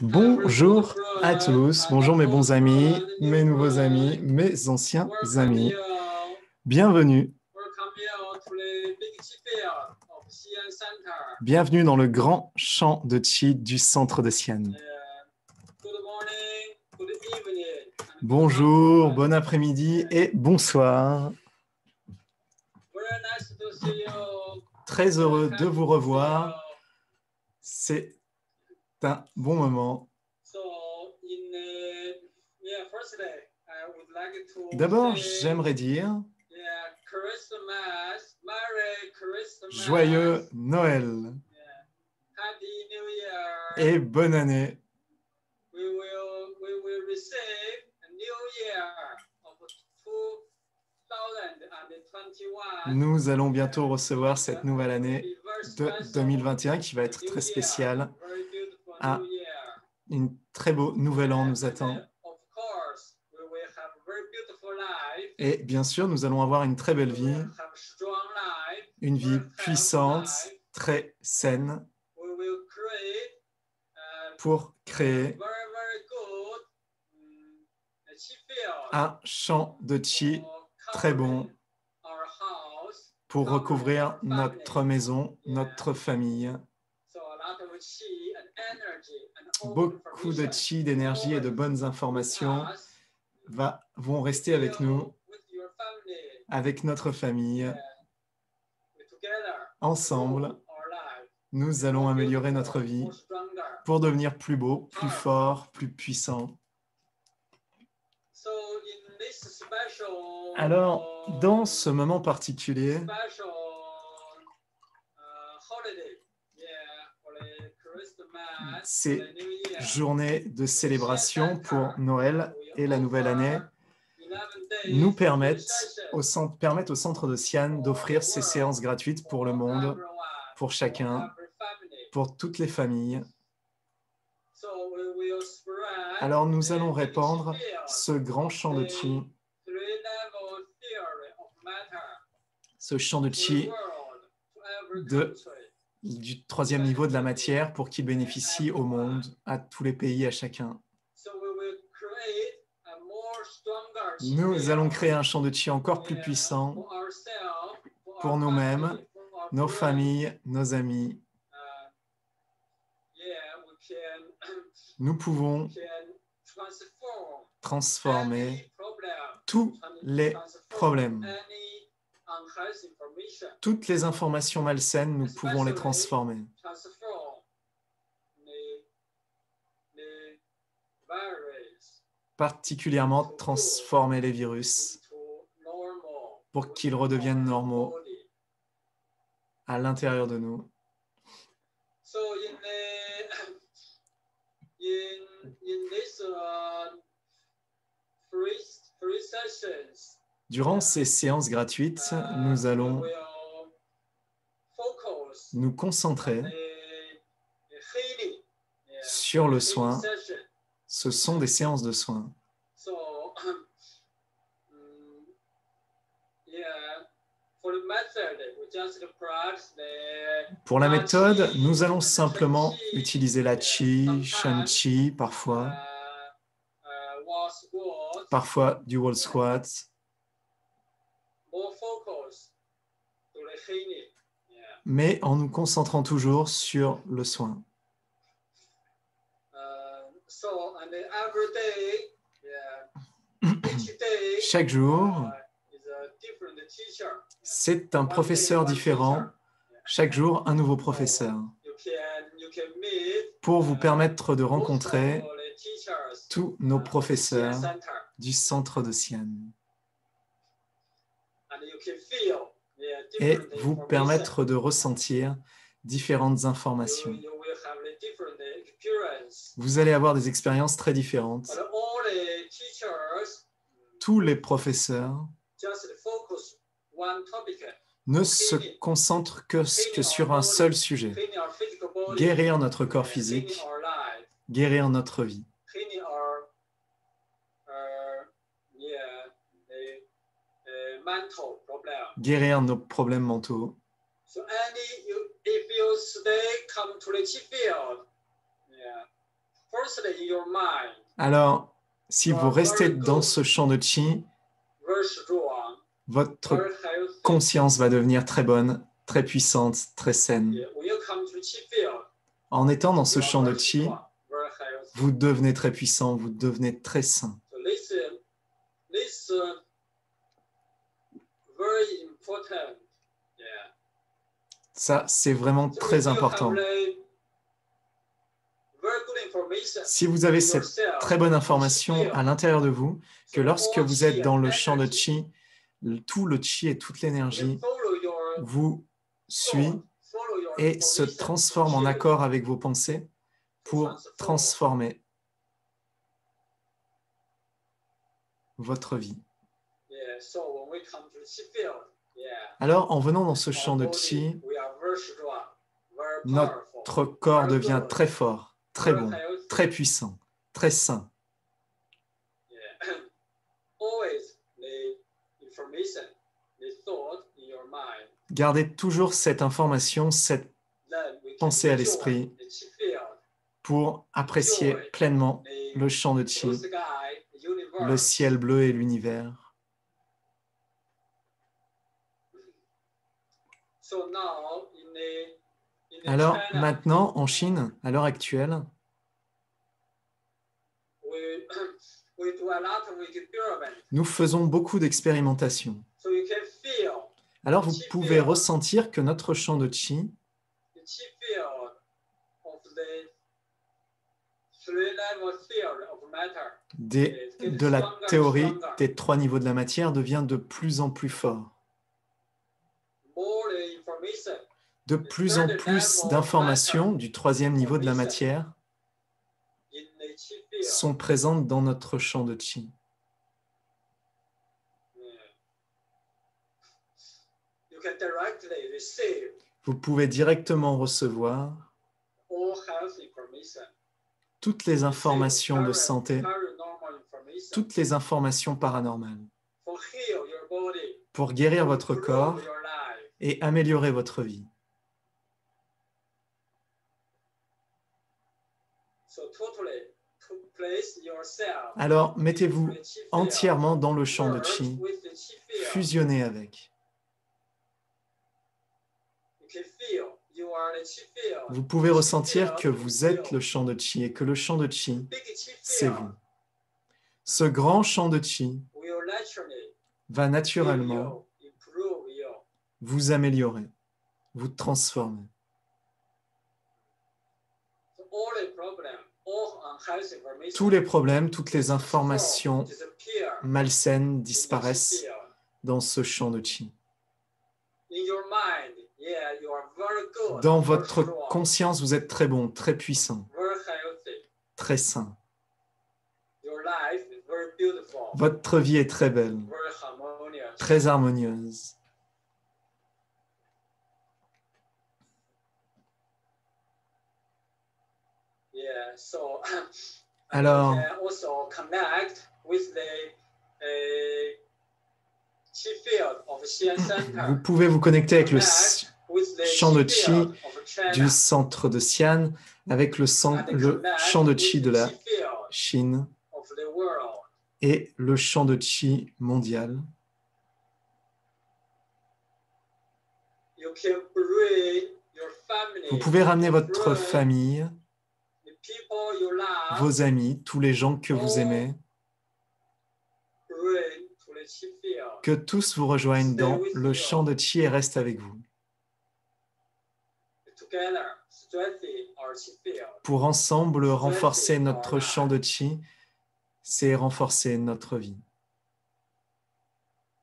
Bonjour à tous, bonjour mes bons amis, mes nouveaux amis, mes anciens amis. Bienvenue. Bienvenue dans le grand champ de Qi du centre de Xi'an. Bonjour, bon après-midi et bonsoir. Très heureux de vous revoir. C'est un bon moment. D'abord, j'aimerais dire joyeux Noël et bonne année. Nous allons bientôt recevoir cette nouvelle année de 2021 qui va être très spéciale. Un très beau nouvel an nous attend. Et bien sûr, nous allons avoir une très belle vie, une vie puissante, très saine, pour créer un champ de Qi très bon pour recouvrir notre maison, notre famille. Beaucoup de Qi, d'énergie et de bonnes informations vont rester avec nous, avec notre famille. Ensemble, nous allons améliorer notre vie pour devenir plus beau, plus fort, plus puissant. Alors, dans ce moment particulier, ces journées de célébration pour Noël et la nouvelle année nous permettent au centre de Xi'an d'offrir ces séances gratuites pour le monde, pour chacun, pour toutes les familles. Alors nous allons répandre ce grand champ de Qi, ce champ de Qi du troisième niveau de la matière pour qu'il bénéficie au monde, à tous les pays, à chacun. Nous allons créer un champ de Qi encore plus puissant pour nous-mêmes, nos familles, nos amis. Nous pouvons transformer tous les problèmes. Toutes les informations malsaines, nous pouvons les transformer. Particulièrement transformer les virus pour qu'ils redeviennent normaux à l'intérieur de nous. Durant ces séances gratuites, nous allons nous concentrer sur le soin. Ce sont des séances de soins. Pour la méthode, nous allons simplement utiliser la Qi, Shen Qi parfois du wall squat, mais en nous concentrant toujours sur le soin. Chaque jour, c'est un professeur différent. Chaque jour, un nouveau professeur. Pour vous permettre de rencontrer tous nos professeurs du centre de Xi'an. Et vous permettre de ressentir différentes informations. Vous allez avoir des expériences très différentes. Tous les professeurs ne se concentrent que sur un seul sujet. Guérir notre corps physique, guérir notre vie. Guérir nos problèmes mentaux. Firstly, in your mind, Alors, si vous restez dans ce champ de chi, very strong, votre very healthy. conscience va devenir très bonne, très puissante, très saine. Yeah, when you come to the chi field, En étant dans ce you are champ de very chi, strong, very healthy. vous devenez très puissant, vous devenez très sain. So this very important. Yeah. Ça, c'est vraiment So très if you have important. very good information Si vous avez cette yourself, très bonne in chi information field, à l'intérieur de vous, que so lorsque all vous chi êtes dans and le champ de energy chi, tout le chi et toute will l'énergie follow your vous suit thought, follow your et se information, transforme en chi accord avec vos pensées to pour transform. transformer votre vie. Yeah, so when we come to the chi field, yeah, Alors, en venant dans ce our champ de body, chi, we are very strong, very notre powerful, corps very devient good, très fort, très very bon, healthy. très puissant, très sain. Yeah. Always the information, the thought in your mind. Gardez toujours cette information, cette Then we can pensée à enjoy l'esprit the chi field, pour apprécier pleinement le champ de blue chi, sky, the le universe. ciel bleu et l'univers. So now in the Alors China, maintenant, en Chine, à l'heure actuelle, we we do a lot of experiments. nous faisons beaucoup d'expérimentations. So you can feel Alors vous pouvez ressentir que notre champ de chi, the chi field of the three-level theory of matter. de la théorie des 3 niveaux de la matière, devient de plus en plus fort. More the information De plus en plus d'informations du 3e niveau de la matière in the chi field. sont présentes dans notre champ de chi. You can directly receive Vous pouvez directement recevoir all health information. toutes les informations de santé, Paranormal information toutes les informations paranormales for heal your body, pour guérir for votre improve corps your life. et améliorer votre vie. So totally to place yourself Alors mettez-vous into the chi field, entièrement dans le champ de merge chi, with the chi field. fusionnez avec. You can feel you are the chi field. Vous pouvez Chi ressentir field que is vous êtes you. le champ de chi et que le champ de The chi, big chi c'est field vous. Ce grand champ de chi will naturally va heal naturellement you, improve you. vous améliorer, vous transformer. So all the problem, all unhealthy information, Tous les problèmes, toutes les transform, informations disappear malsaines in the chi disparaissent field. dans ce champ de chi. In your mind, yeah, you are very good, Dans very votre strong, conscience, vous êtes très bon, très puissant, very healthy. très sain. Your life is very beautiful, Votre vie est très belle, very harmonious. très harmonieuse. Yeah, so Alors, you can also connect with the chi field of Xi'an Center. vous pouvez vous connecter avec le Connect with the champ de chi chi field of China. du centre de Xi'an avec le champ de chi de la Chi field Chine of the world. et le champ de chi mondial. You can bring your family, Vous pouvez ramener your votre friends, famille, the people you love, vos amis, tous les gens que vous aimez, bring to the chi field. que tous vous rejoignent dans le champ de chi et restent avec vous Together, strengthen our chi field. pour ensemble renforcer notre champ de chi, c'est renforcer notre vie.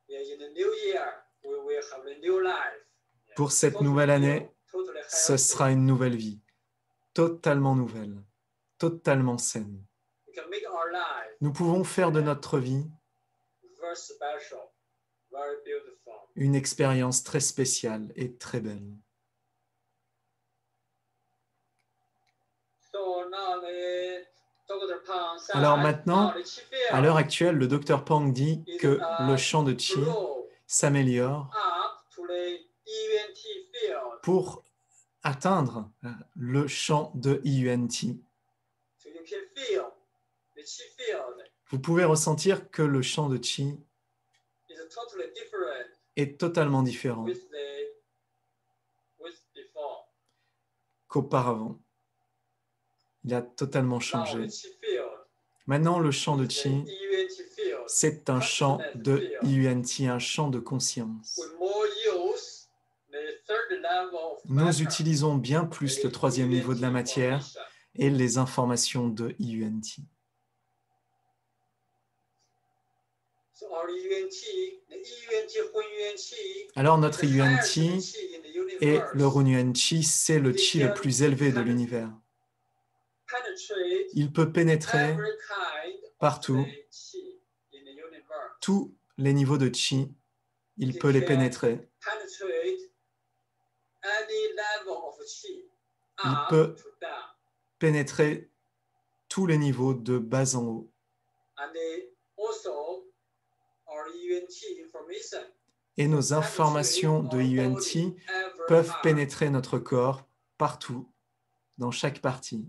Yeah, in the new year, we will have a new life. Yeah. Pour cette Totally nouvelle année, new, totally ce healthy. sera une nouvelle vie, totalement nouvelle, totalement saine. We can make our life Nous pouvons faire de notre vie very special, very beautiful. une expérience très spéciale et très belle. So now the Dr. Pang said, Alors maintenant, now the chi field à l'heure actuelle, le docteur Pang dit que le champ de chi grow s'améliore up to the ENT field. pour atteindre le champ de IUNT. So you can feel the qi field vous pouvez ressentir que le champ de Qi is totally different est totalement différent with before. qu'auparavant. Il a totalement Now changé. the qi field Maintenant, le champ de is the Qi, yuan field c'est un champ de Yuan-Ti, un champ de conscience. with more use the third level of Nous matter, utilisons bien plus le troisième niveau de la matière et les informations de Yuan-Ti. So our yuan-ti, the yuan-ti, Hun yuan-ti, Alors notre is the Yuan-Ti highest qi in the et universe. le Run Yuan-Chi, c'est le Qi le plus élevé de l'univers. Penetrate Il peut pénétrer every kind of partout. the qi in the universe. tous les niveaux de Qi. Il peut les pénétrer. Penetrate any level of qi, Il up peut to down. pénétrer tous les niveaux de bas en haut. And also our yuan-ti information Et nos informations de Yuan-Ti peuvent pénétrer notre corps partout, dans chaque partie.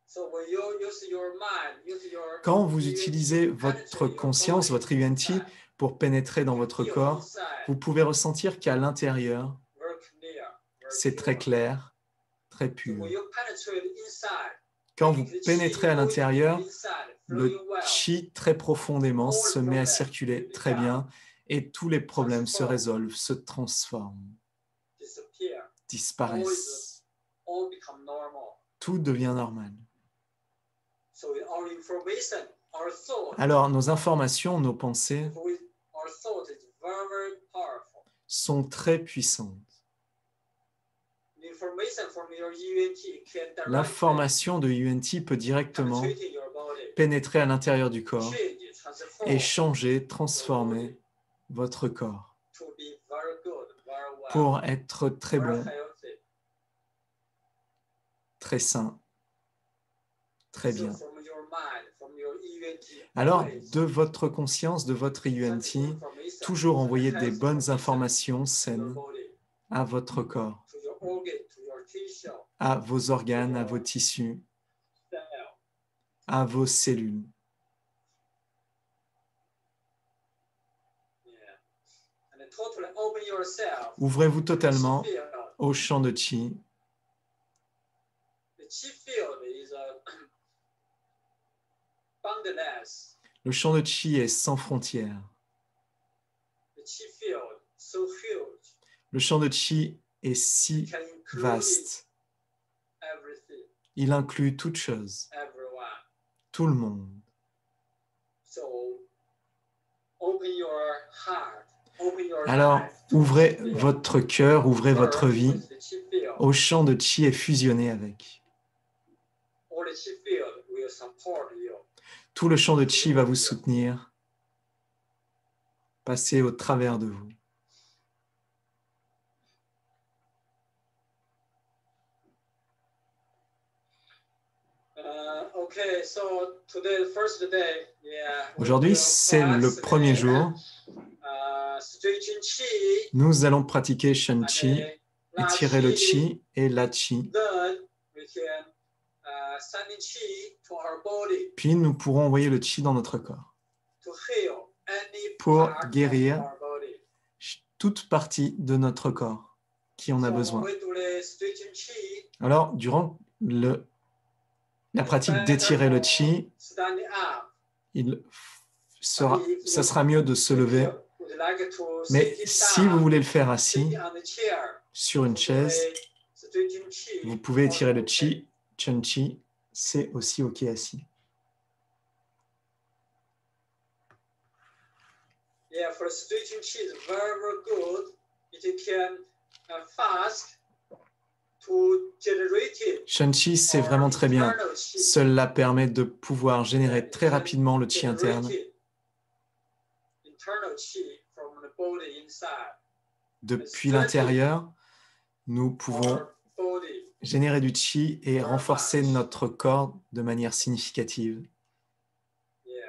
So when you use your mind, use your Quand vous yuan-ti utilisez to votre penetrate your conscience, body votre Yuan-Ti, inside, pour pénétrer dans votre feel corps, inside, vous pouvez ressentir qu'à l'intérieur, very clear, very c'est très pure. clair, très So pur. when you penetrate inside, Quand vous the qi pénétrez à going l'intérieur, inside, le flowing well, Qi très profondément se met à circuler très bien et tous les problèmes se résolvent, se transforment, disappear, disparaissent. all become normal. Tout devient normal. So our information, our thought, Alors, nos informations, nos pensées our thought is very, very powerful. sont très puissantes. The information from your yuan-ti can directly L'information de Yuan-Ti peut directement penetrate your body, pénétrer à l'intérieur du corps change, transform et changer, transformer votre corps to be very good, very well, pour être très very bon, healthy. très sain, très So bien. from your mind, from your yuan-ti, Alors, always de votre conscience, de votre send Yuan-Ti, information, toujours send envoyer des health bonnes information informations to your saines body, à votre corps, to your organ, to your tissue, à vos organes, à vos tissus, cell. à vos cellules. Yeah. And then totally open yourself. Ouvrez-vous The totalement qi field. au champ de Qi. The qi field is boundless. Le champ de Qi est sans frontières. The qi field so huge. Le champ de Qi est si Can include vaste. everything, Il inclut toute chose, everyone. tout le monde. So open your heart, open your Alors, life to ouvrez the qi field. votre cœur, ouvrez votre Merge vie with the qi field. au champ de Qi et fusionnez avec. All the qi field will support you. Tout le champ de Qi va vous soutenir. Passez au travers de vous. Okay, so today, the first day, yeah. we Aujourd'hui, will c'est le practice premier the, jour. stretching qi Nous allons pratiquer Shen and Qi, La étirer le qi. Qi et la Qi. Then we can send in qi to our body Puis nous pourrons envoyer le Qi dans notre corps to heal any pour part guérir of our body. toute partie de notre corps qui en a So besoin. when we do the stretching qi, Alors, durant la pratique d'étirer le Qi, standing up. ça sera mieux de se lever. Would you like to Mais sit si down, vous voulez le faire assis, sitting on the chair, sur une chaise, stretching qi, vous pouvez étirer le okay. Qi, Chen Qi, c'est aussi OK assis. Yeah, for stretching qi is very, very good. It can fast to generate it. Shen Qi, c'est vraiment très bien. Cela permet de pouvoir générer très rapidement le Qi interne. Internal qi from the body inside. Depuis l'intérieur, nous pouvons Our body. générer du Qi et renforcer notre corps de manière significative. Yeah.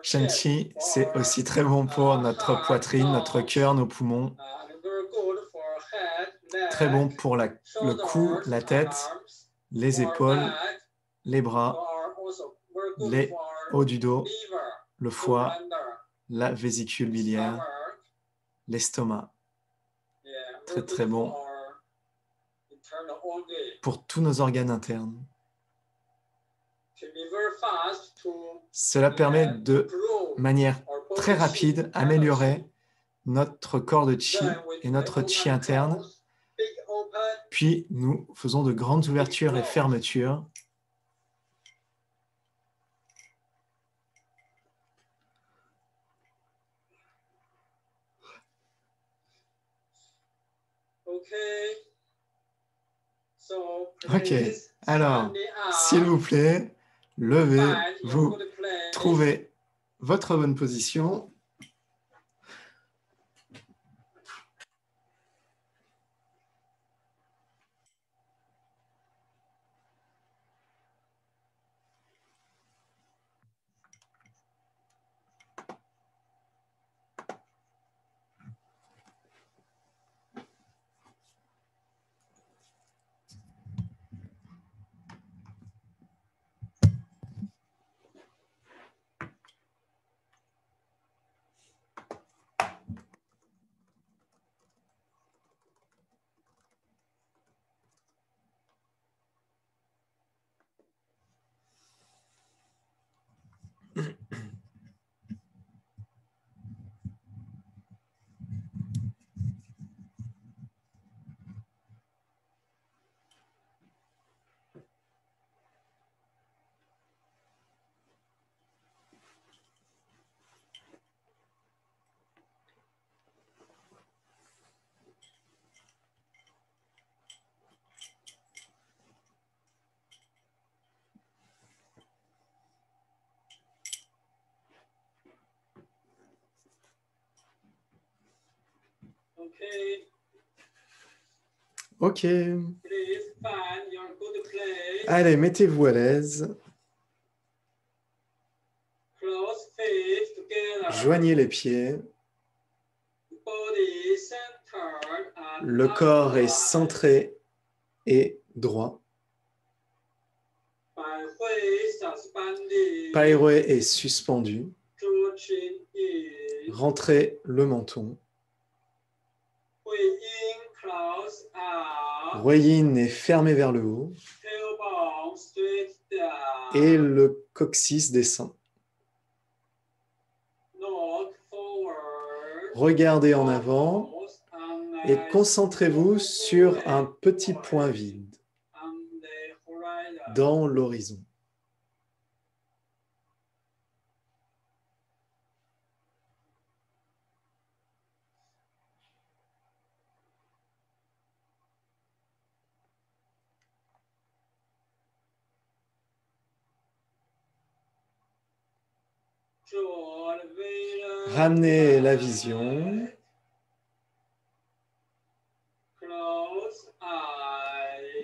Shen Qi, c'est aussi très bon pour notre poitrine, notre cœur, nos poumons. Très bon pour le cou, la tête, les épaules, les bras, les hauts du dos, le foie, la vésicule biliaire, l'estomac. Très très bon pour tous nos organes internes. Cela permet de manière très rapide améliorer notre corps de chi et notre chi interne. Puis nous faisons de grandes ouvertures et fermetures. Ok, alors, s'il vous plaît, levez-vous, trouvez votre bonne position. Ok. Allez, mettez-vous à l'aise. Joignez les pieds. Le corps est centré et droit. Païroi est suspendu. Rentrez le menton. Huiyin est fermé vers le haut. Et le coccyx descend. Regardez en avant et concentrez-vous sur un petit point vide dans l'horizon. Ramenez la vision.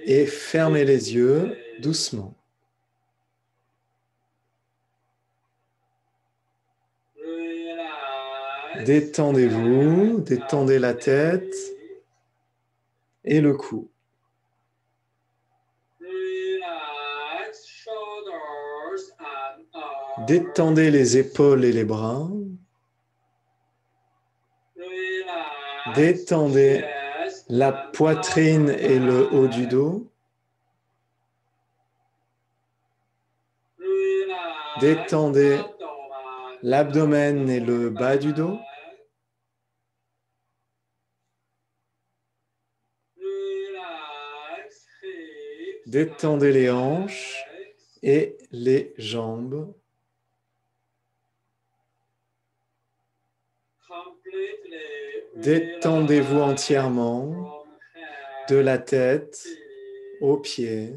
Et fermez les yeux doucement. Détendez-vous, détendez la tête et le cou. Détendez les épaules et les bras. Détendez la poitrine et le haut du dos. Détendez l'abdomen et le bas du dos. Détendez les hanches et les jambes. Détendez-vous entièrement de la tête aux pieds,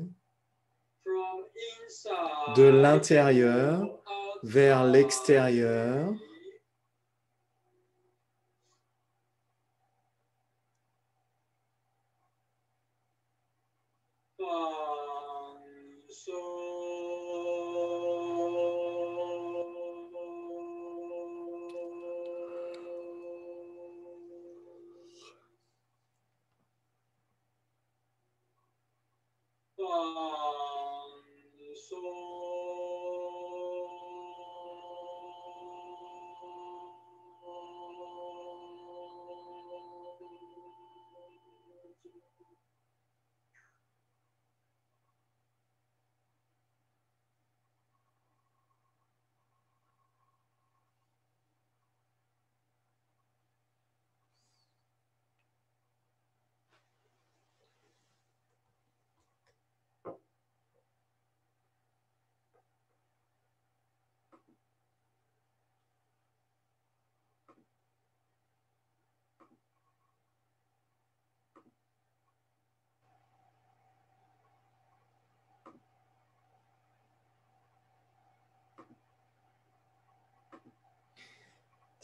de l'intérieur vers l'extérieur.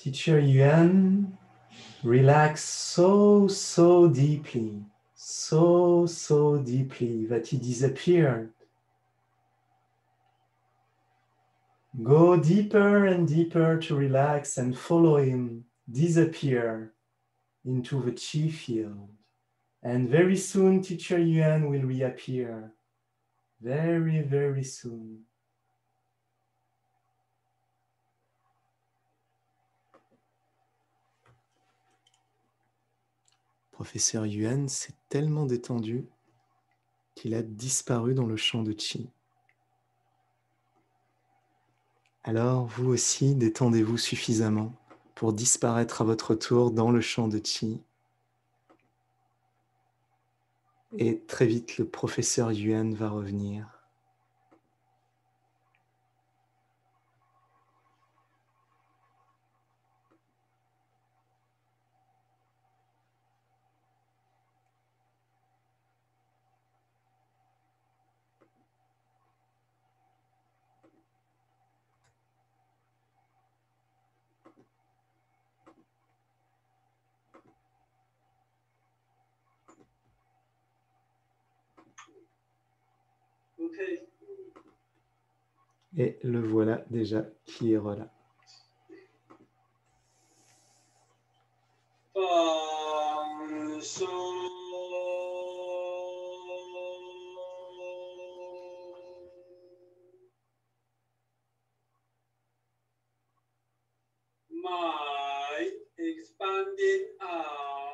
Teacher Yuan, relax so deeply, so deeply that he disappeared. Go deeper and deeper to relax and follow him disappear into the Qi field. And very soon, Teacher Yuan will reappear. Very soon. Professeur Yuan s'est tellement détendu qu'il a disparu dans le champ de Qi. Alors, vous aussi, détendez-vous suffisamment pour disparaître à votre tour dans le champ de Qi. Et très vite, le professeur Yuan va revenir. Okay. Et le voilà déjà qui est là.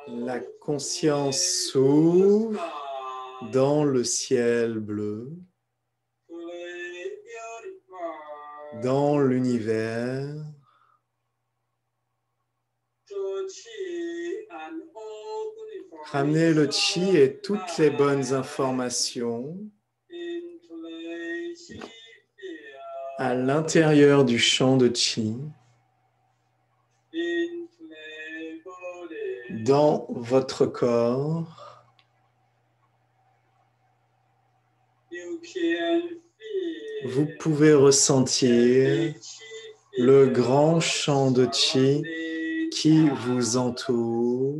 La conscience s'ouvre dans le ciel bleu, dans l'univers. Ramenez le Qi et toutes les bonnes informations à l'intérieur du champ de Qi, dans votre corps. Vous pouvez ressentir le grand champ de Qi qui vous entoure,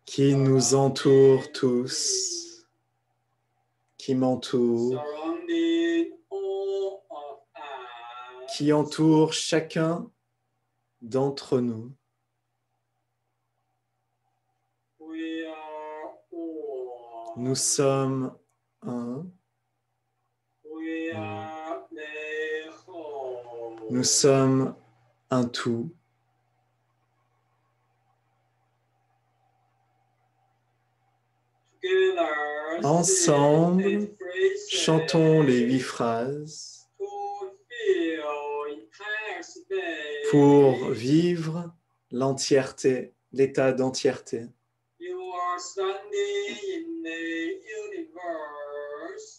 qui nous entoure tous, qui m'entoure, qui entoure chacun d'entre nous. Nous sommes un. Nous sommes un tout. Ensemble, chantons les 8 phrases pour vivre l'entièreté, l'état d'entièreté.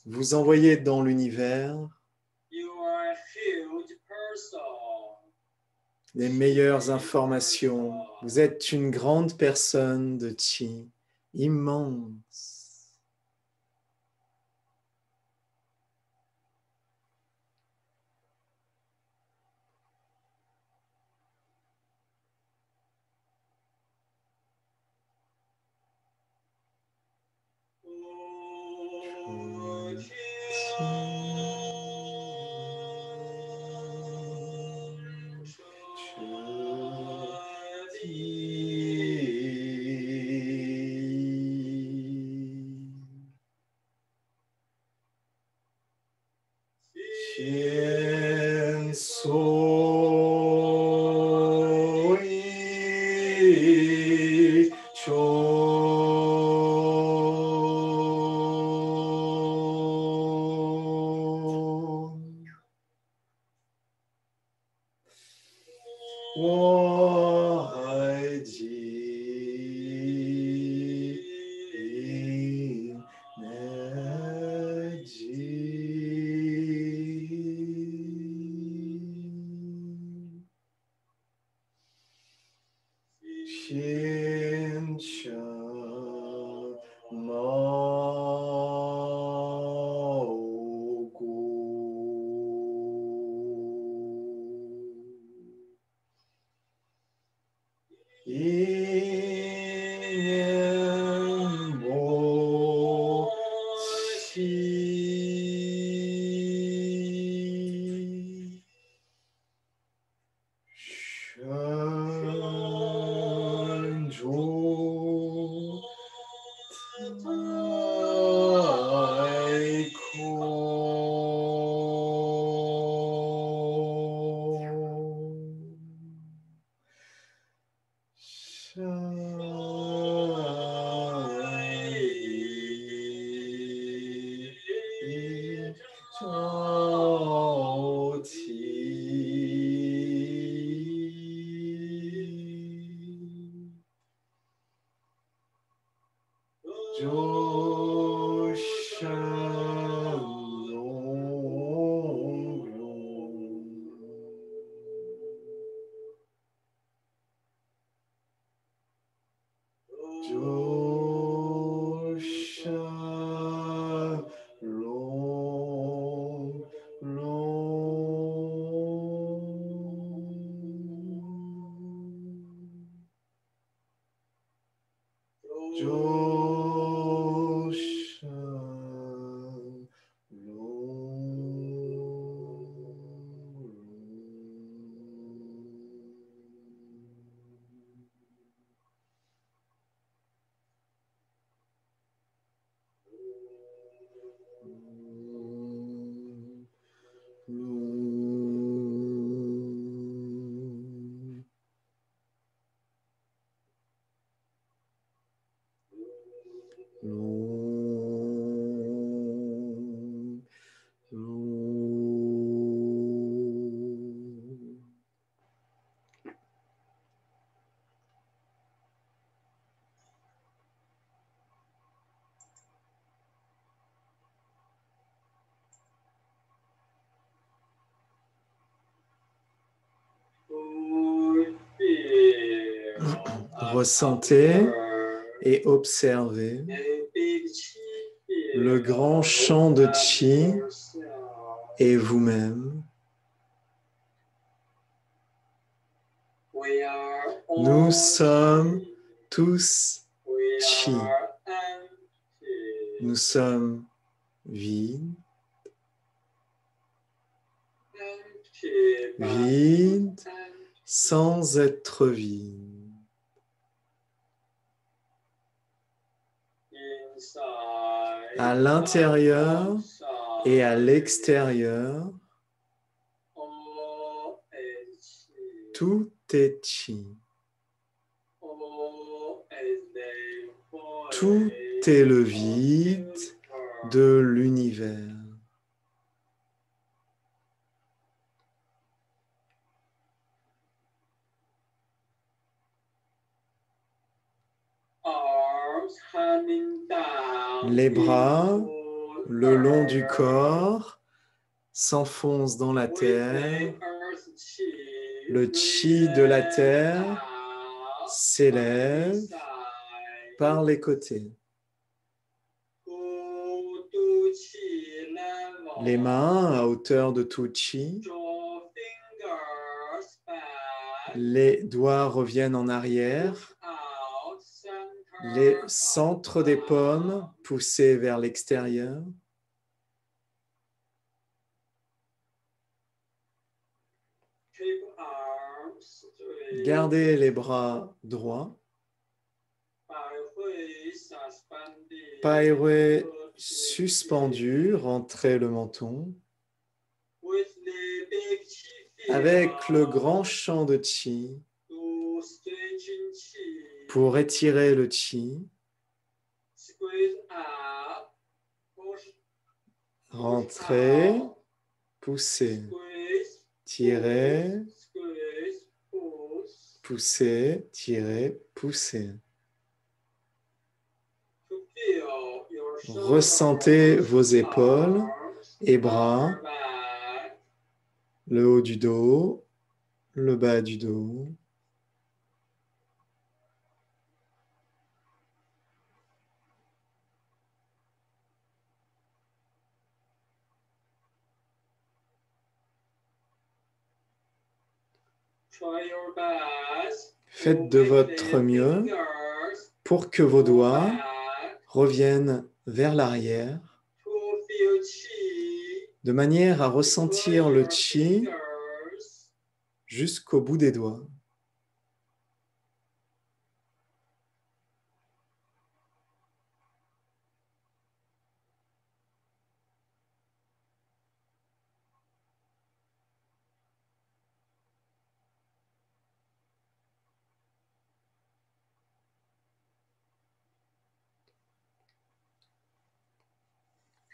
Vous envoyez dans l'univers les meilleures informations. Vous êtes une grande personne de Qi, immense. Ressentez et observez le grand champ de Qi et vous-même. Nous sommes tous Qi. Nous sommes vides, vides sans être vides. À l'intérieur et à l'extérieur, tout est Qi. Tout est le vide de l'univers. Les bras le long du corps s'enfoncent dans la terre. Le Qi de la terre s'élève par les côtés. Les mains à hauteur de tout Qi. Les doigts reviennent en arrière. Les centres des paumes poussés vers l'extérieur. Gardez les bras droits. Pairui suspendu, rentrez le menton. Avec le grand champ de Qi, pour étirer le Qi, rentrez, poussez, tirez, poussez, tirez, poussez. Ressentez vos épaules et bras, le haut du dos, le bas du dos. Faites de votre mieux pour que vos doigts reviennent vers l'arrière, de manière à ressentir le Qi jusqu'au bout des doigts.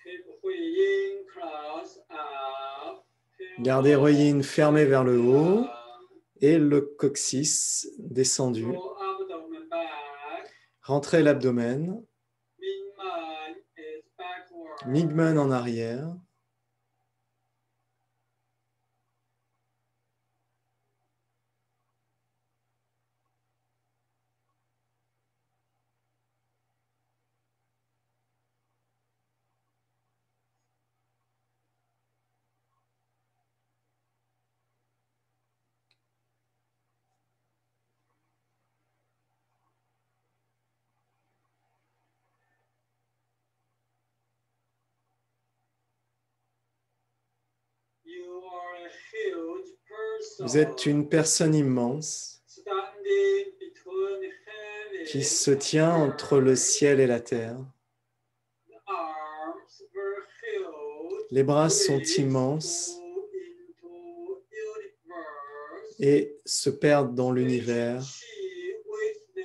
Keep Huiyin close up. Gardez Huiyin fermé vers le haut et le coccyx descendu. Draw abdomen back. Rentrez l'abdomen. Mingmen is backward. Mingmen en arrière. You are a huge person. Vous êtes une personne immense Standing between heaven qui se tient entre le ciel et la terre. The arms were huge. Les bras sont Reach immenses into universe. et se perdent dans l'univers. Chi with the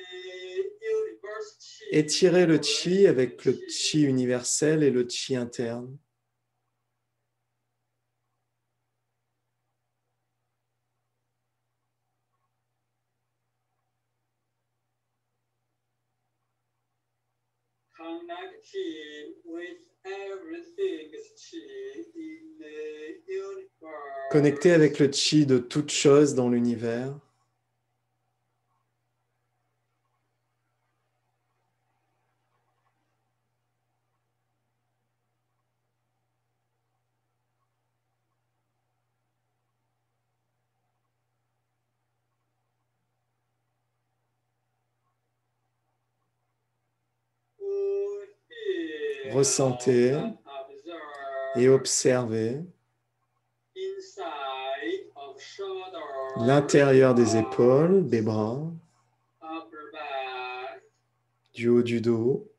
universe chi. Étirez le chi avec le chi universel et le chi interne. Connecting with everything's chi in the universe. Connectez avec le chi de toute chose dans l'univers. Ressentez et observez l'intérieur des épaules, des bras, du haut du dos.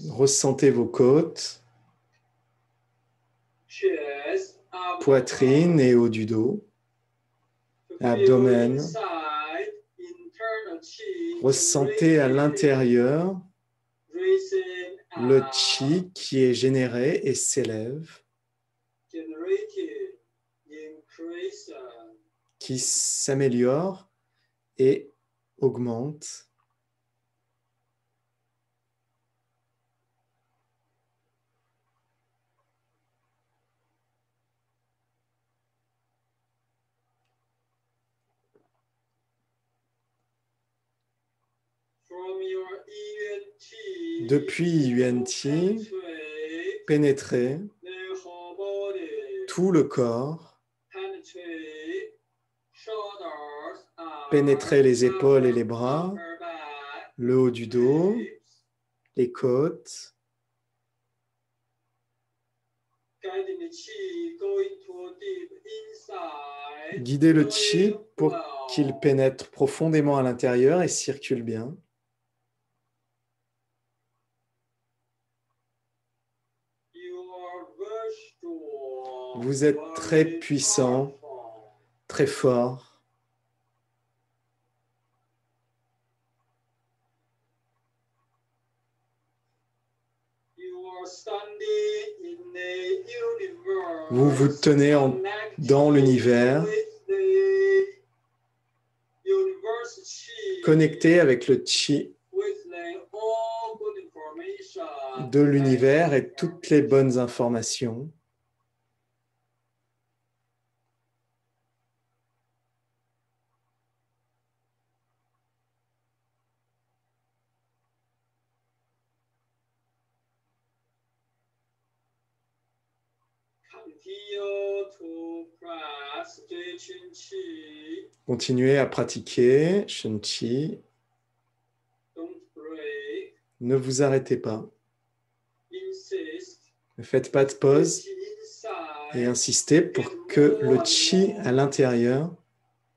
Ressentez vos côtes, poitrine et haut du dos, abdomen. Ressentez à l'intérieur le chi qui est généré et s'élève, qui s'améliore et augmente. Depuis Yuan-Ti, pénétrez tout le corps, pénétrez les épaules et les bras, le haut du dos, les côtes. Guidez le chi pour qu'il pénètre profondément à l'intérieur et circule bien. Vous êtes très puissant, très fort. Vous vous tenez dans l'univers, connecté avec le chi de l'univers et toutes les bonnes informations. Continuez à pratiquer Shen Qi. Ne vous arrêtez pas. Ne faites pas de pause et insistez pour que le Qi à l'intérieur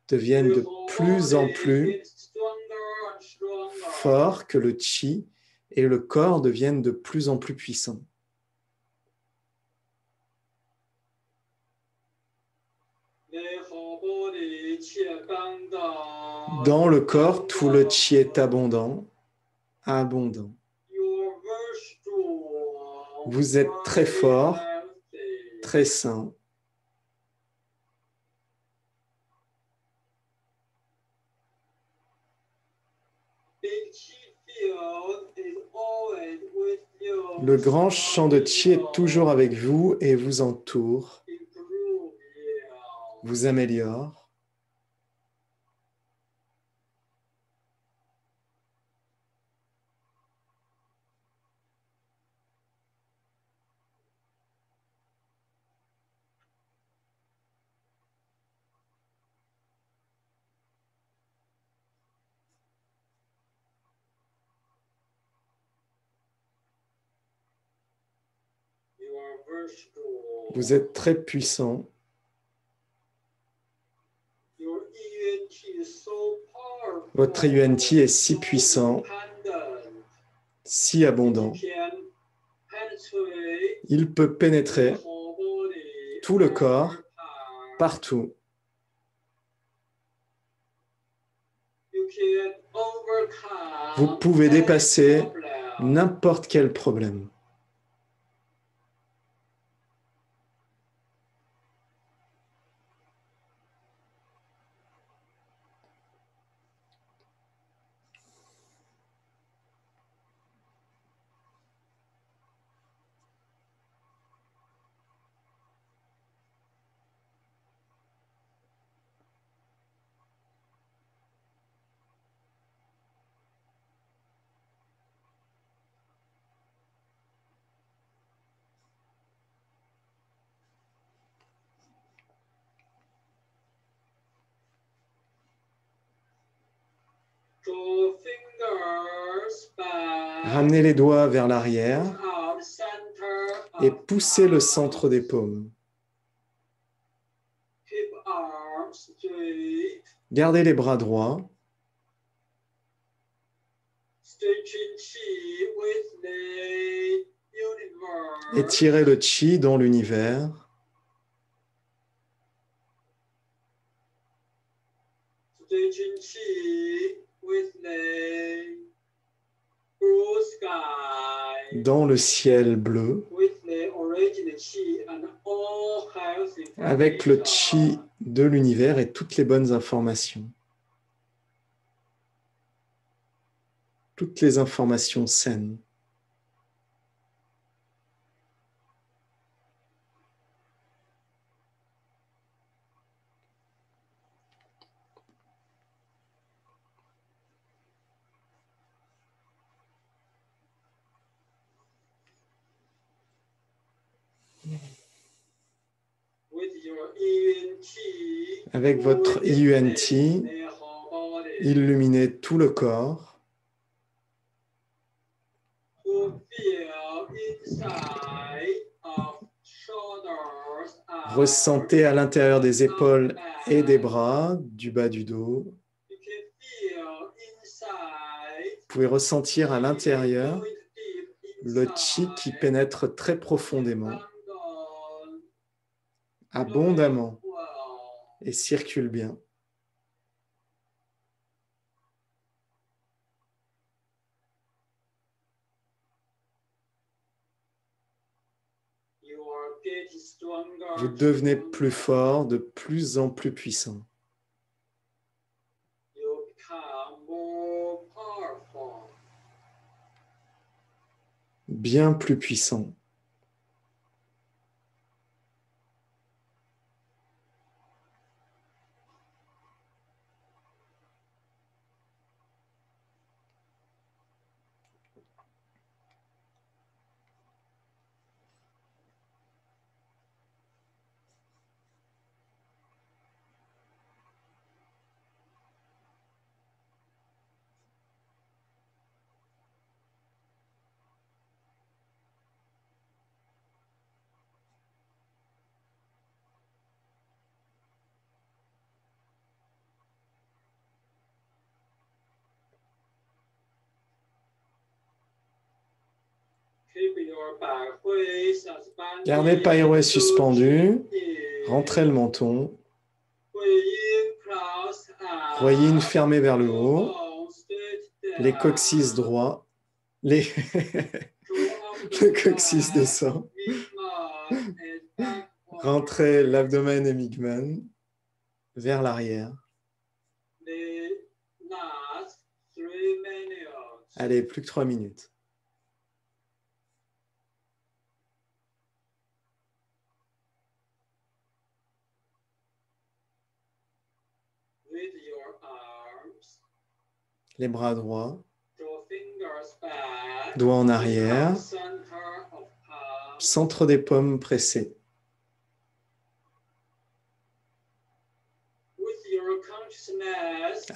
devienne de plus en plus fort, que le Qi et le corps deviennent de plus en plus puissants. Dans le corps, tout le chi est abondant, abondant. Vous êtes très fort, très sain. Le grand champ de chi est toujours avec vous et vous entoure, vous améliore. Vous êtes très puissant. Votre UNT est si puissant, si abondant. Il peut pénétrer tout le corps, partout. Vous pouvez dépasser n'importe quel problème. Ramenez les doigts vers l'arrière et poussez le centre des paumes. Gardez les bras droits. Étirez le chi dans l'univers. Dans le ciel bleu, avec le chi de l'univers et toutes les bonnes informations. Toutes les informations saines. Avec votre IUNT, illuminez tout le corps. Ressentez à l'intérieur des épaules et des bras, du bas du dos. Vous pouvez ressentir à l'intérieur le chi qui pénètre très profondément, abondamment et circule bien. Vous devenez plus fort, de plus en plus puissant. Bien plus puissant. Gardez le paillouet suspendu, rentrez le menton. Royine fermée vers le haut. Les coccyx droits. Le coccyx descend. Rentrez l'abdomen et Migman vers l'arrière. Allez, plus que 3 minutes. Les bras droits. Doigts en arrière. Centre des paumes pressé.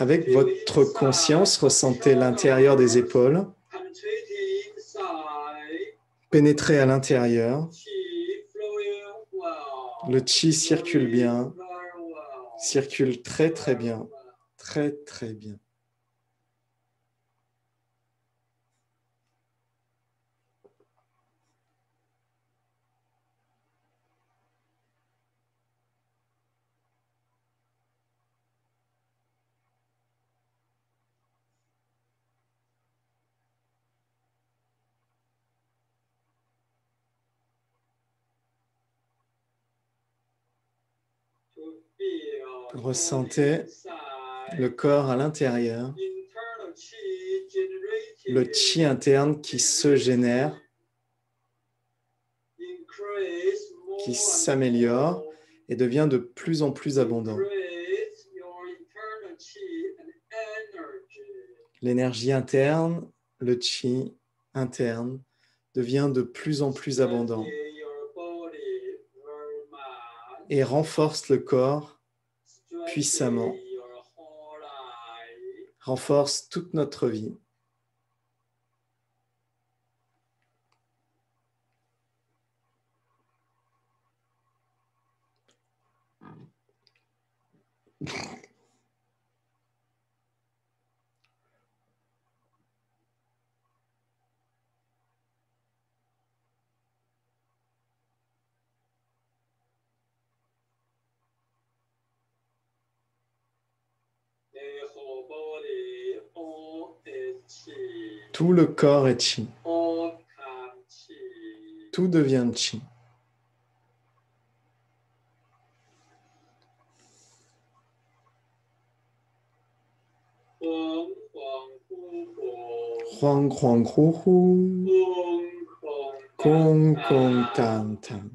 Avec votre conscience, ressentez l'intérieur des épaules. Pénétrez à l'intérieur. Le chi circule bien. Circule très très bien. Très très bien. Ressentez le corps à l'intérieur, le chi interne qui se génère, qui s'améliore et devient de plus en plus abondant. L'énergie interne, le chi interne, devient de plus en plus abondant et renforce le corps puissamment, renforce toute notre vie. Tout le corps est chi. Tout devient chi. Huang huang hu hu. Kong kong tan tan.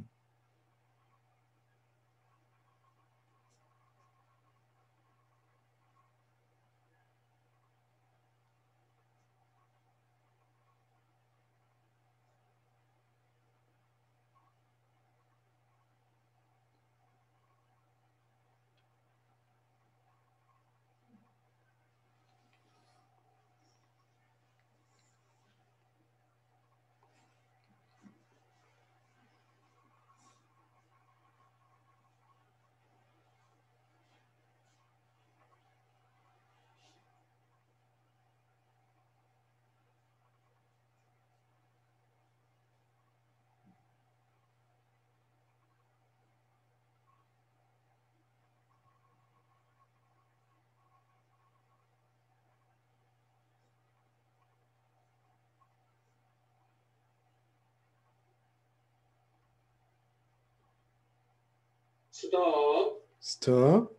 Stop.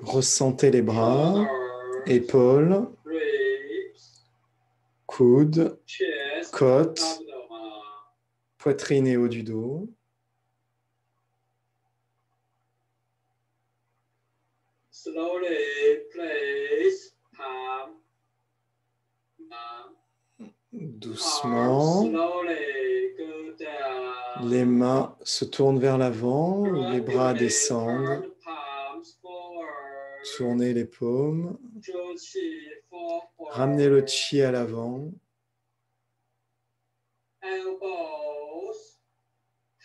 Ressentez les bras, épaules, coudes, côtes, poitrine et haut du dos. Doucement, les mains se tournent vers l'avant, les bras descendent. Tournez les paumes. Ramenez le chi à l'avant.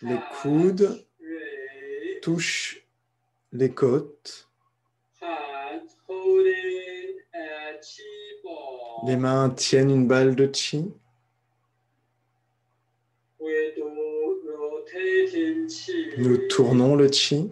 Les coudes touchent les côtes. Les mains tiennent une balle de chi. Nous tournons le chi.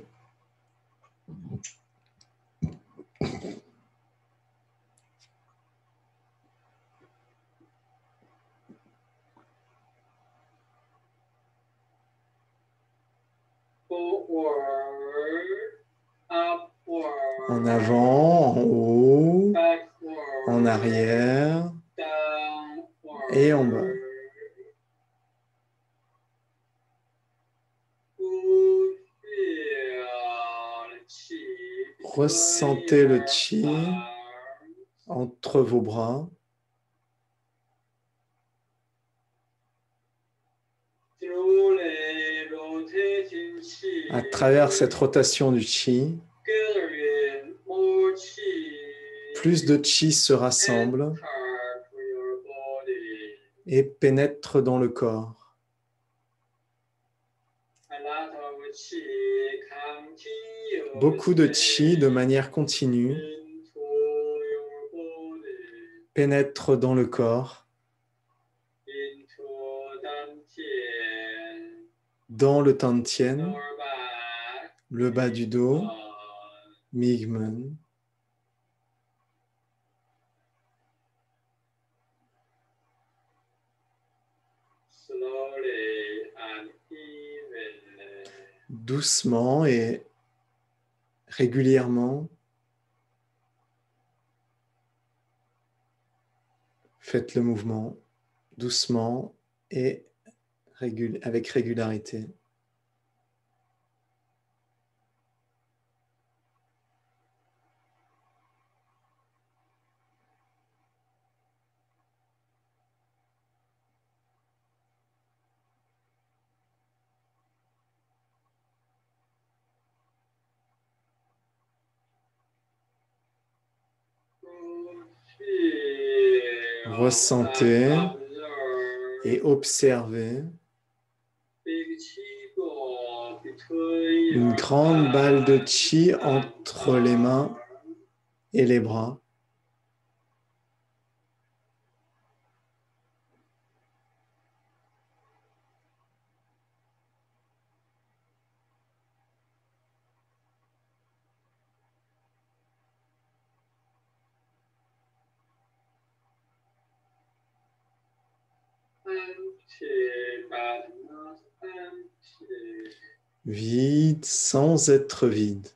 En avant, en haut, en arrière et en bas. Ressentez le chi entre vos bras. À travers cette rotation du chi, plus de chi se rassemble et pénètre dans le corps. Beaucoup de chi, de manière continue, pénètre dans le corps, dans le tantien, le bas du dos, Migmen. Doucement et régulièrement, faites le mouvement doucement et avec régularité. Ressentez et observez une grande balle de chi entre les mains et les bras. Vide sans être vide.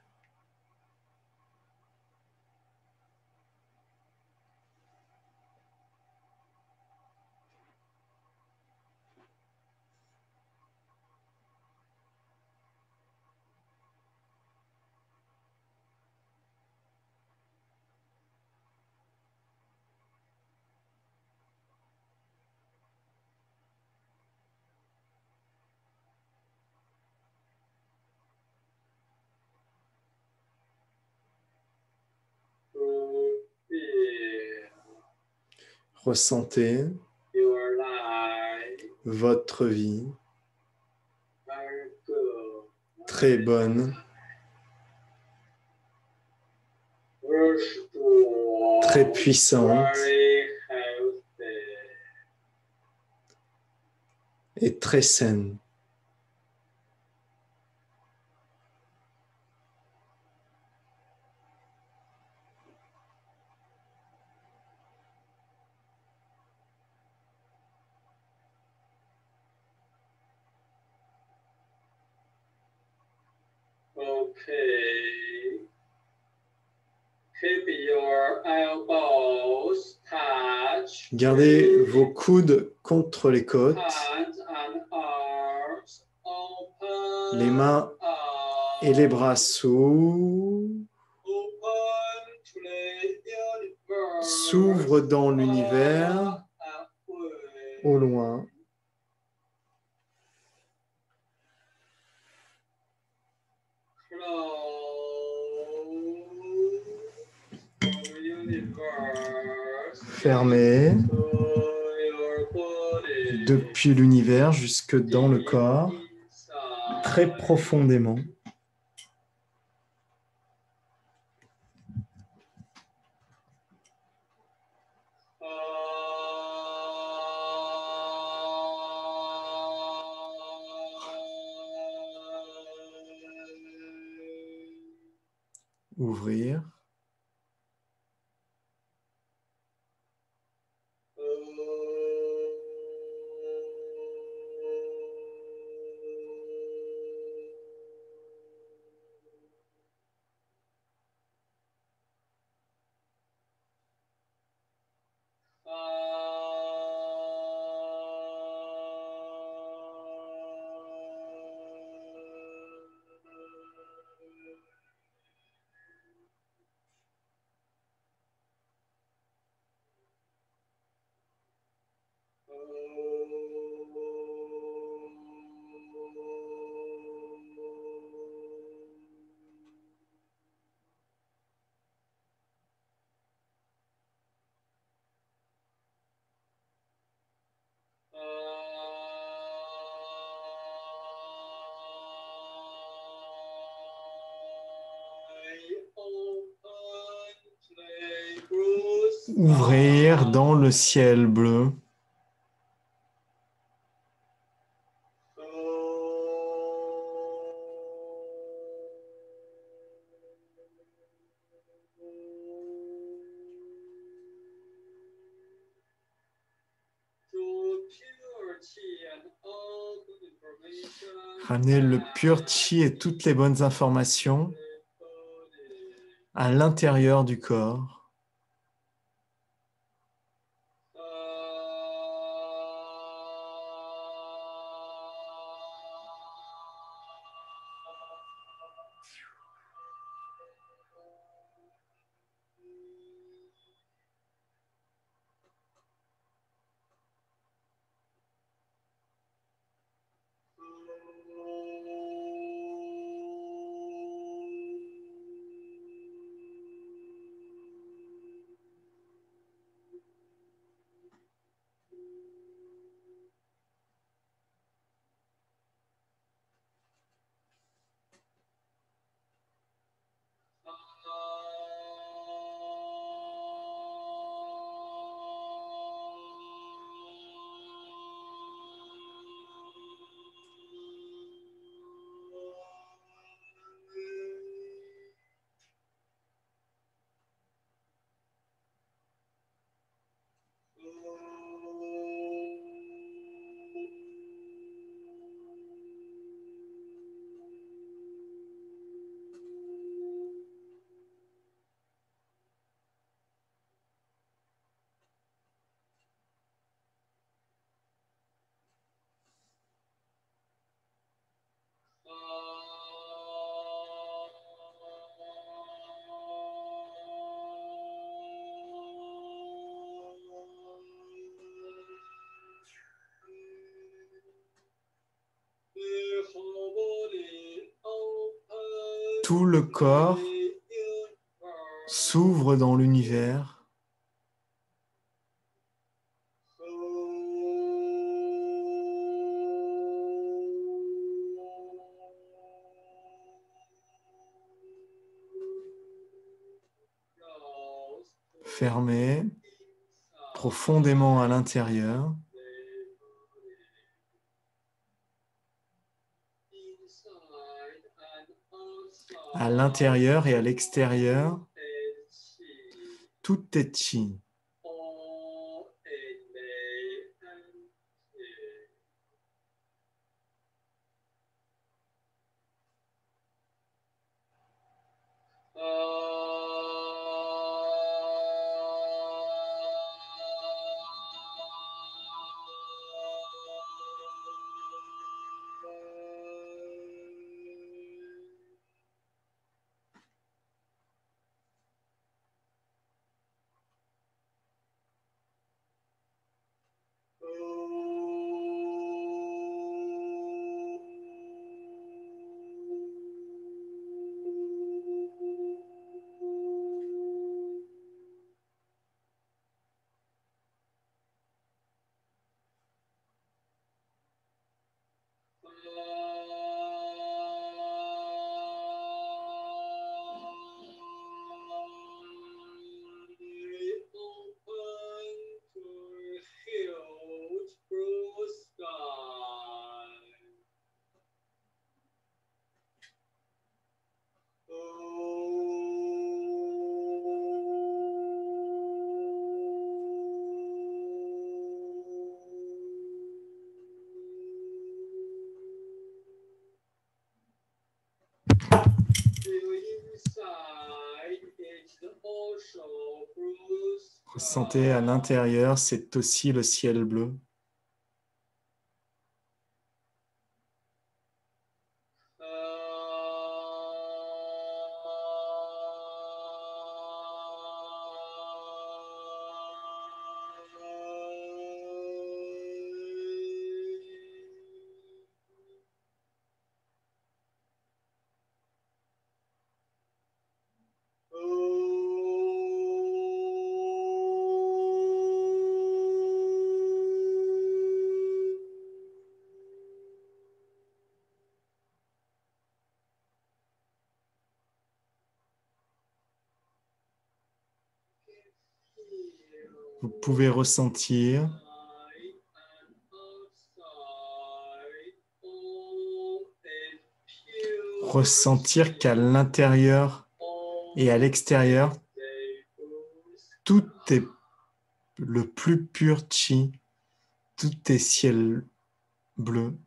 Ressentez votre vie très bonne, très puissante et très saine. Gardez vos coudes contre les côtes, les mains et les bras s'ouvrent dans l'univers au loin. Fermez depuis l'univers jusque dans le corps, très profondément. Ouvrir. Ouvrir dans le ciel bleu. Ramener le pur chi et toutes les bonnes informations à l'intérieur du corps. Tout le corps s'ouvre dans l'univers. Fermé profondément à l'intérieur. À l'intérieur et à l'extérieur, tout est chi. Ressentez à l'intérieur, c'est aussi le ciel bleu. Vous pouvez ressentir qu'à l'intérieur et à l'extérieur, tout est le plus pur chi, tout est ciel bleu.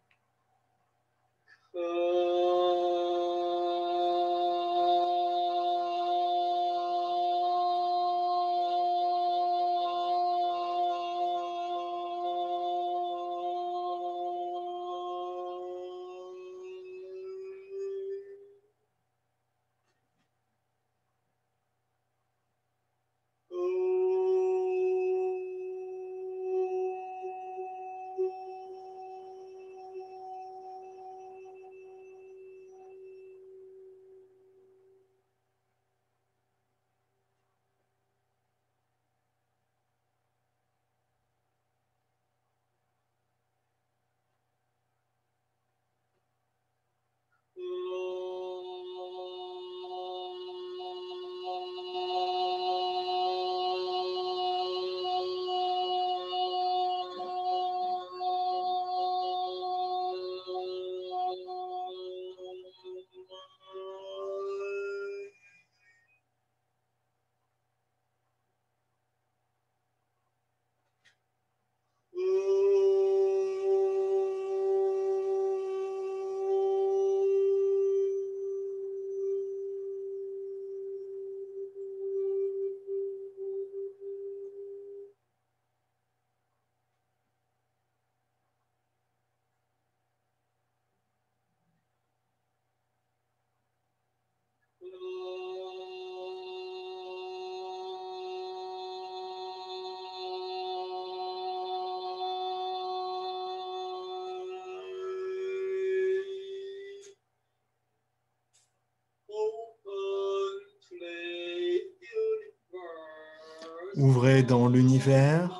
Ouvrez dans l'univers,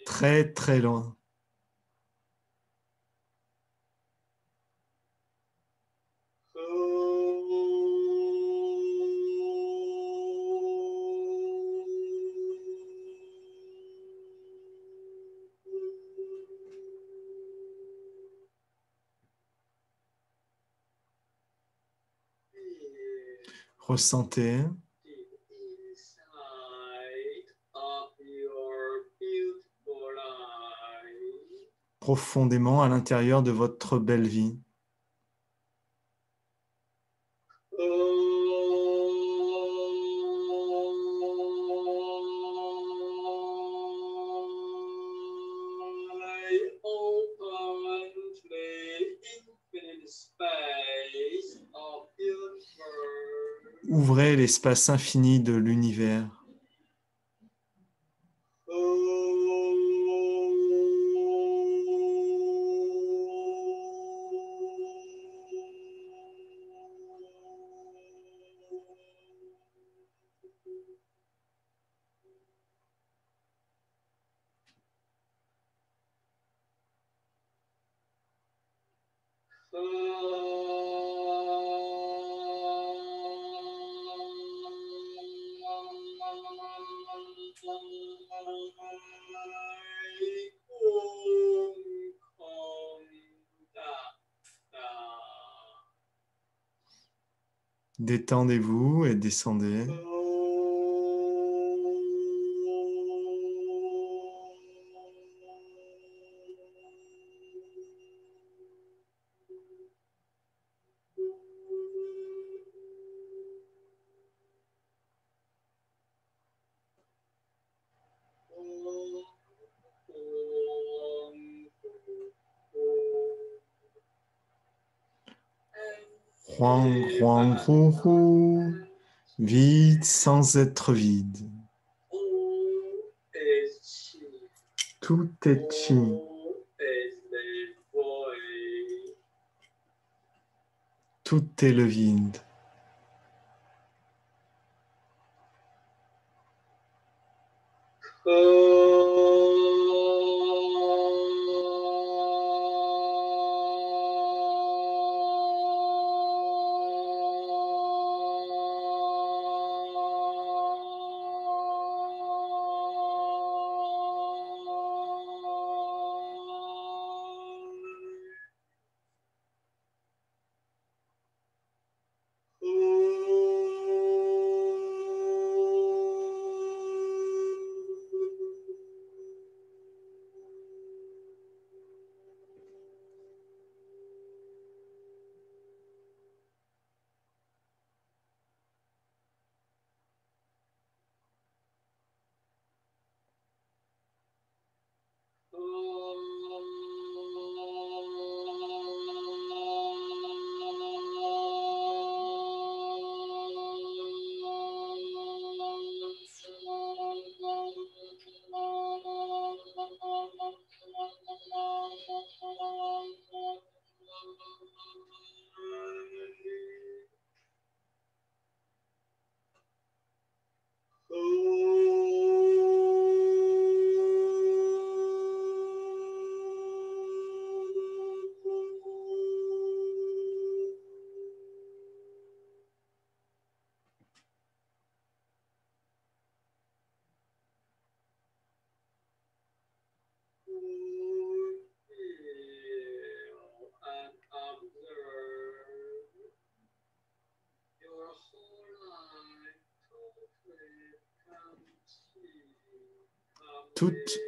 très très loin. Ressentez profondément à l'intérieur de votre belle vie. Ouvrez l'espace infini de l'univers. Détendez-vous et descendez. Huang, huang, hu, hu. Vide sans être vide. Tout est chi. Tout est le vide. Toute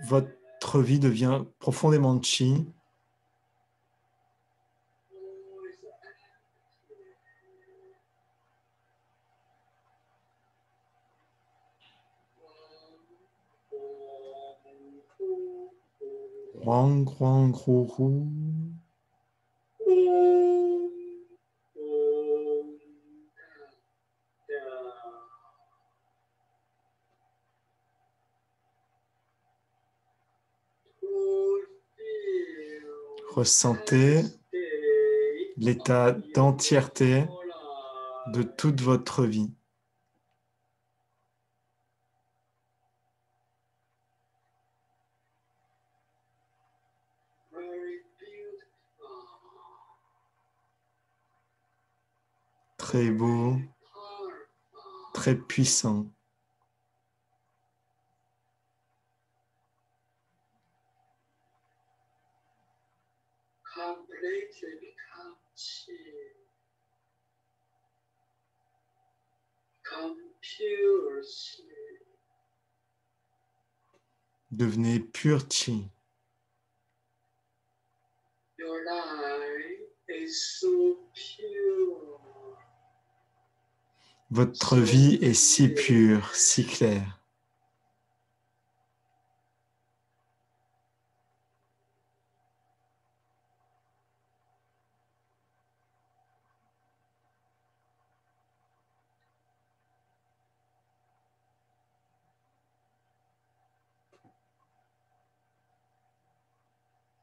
votre vie devient profondément chi. Huang, huang, hu, hu. Ressentez l'état d'entièreté de toute votre vie. Très beau, très puissant. Devenez pur chi. Votre vie est si pure, si claire.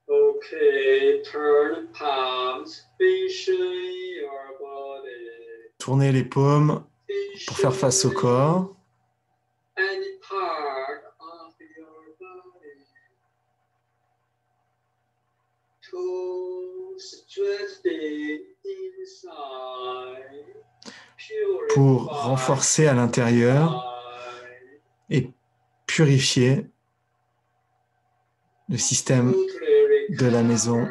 Okay, turn palms, vision your body. Tournez les paumes pour faire face au corps. Any part of your body to stretch the inside, Pour renforcer à l'intérieur et purifier le système de la maison.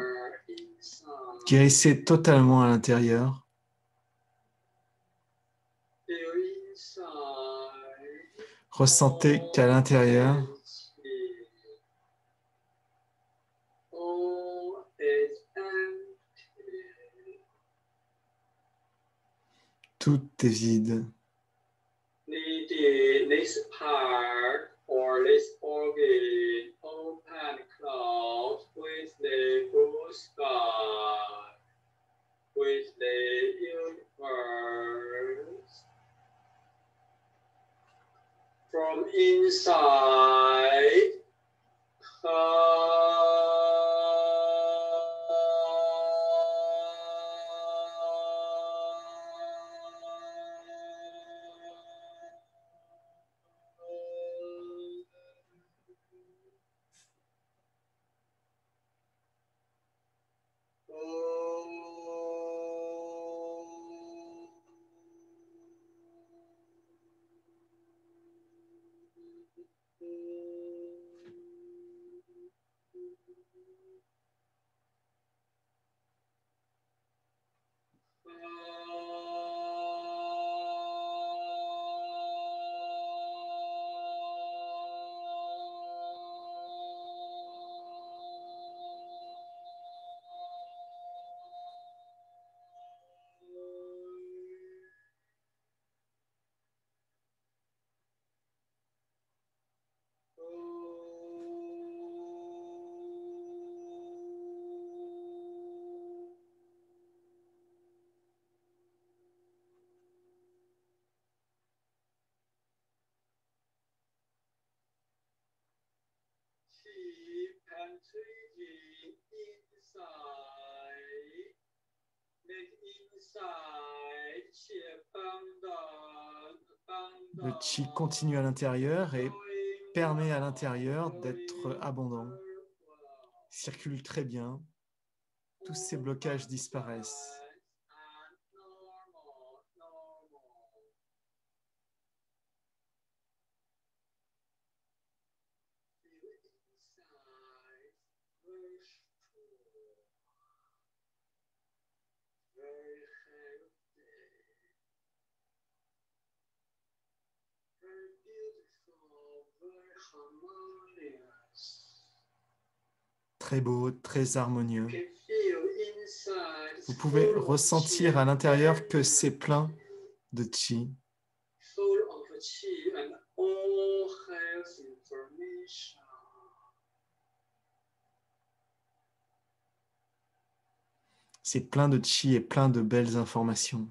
Guérissez totalement à l'intérieur. Ressentez qu'à l'intérieur, tout est vide. This part or this organ open close with the blue sky, with the universe. From inside, penetrating inside, let inside Le chi continue à l'intérieur et permet à l'intérieur d'être abondant. Circule très bien. Tous ces blocages disparaissent. Très beau, très harmonieux. You can feel inside it's Vous pouvez full of ressentir chi à and l'intérieur que very c'est plein de chi. full of chi and all health information. C'est plein de chi et plein de belles informations.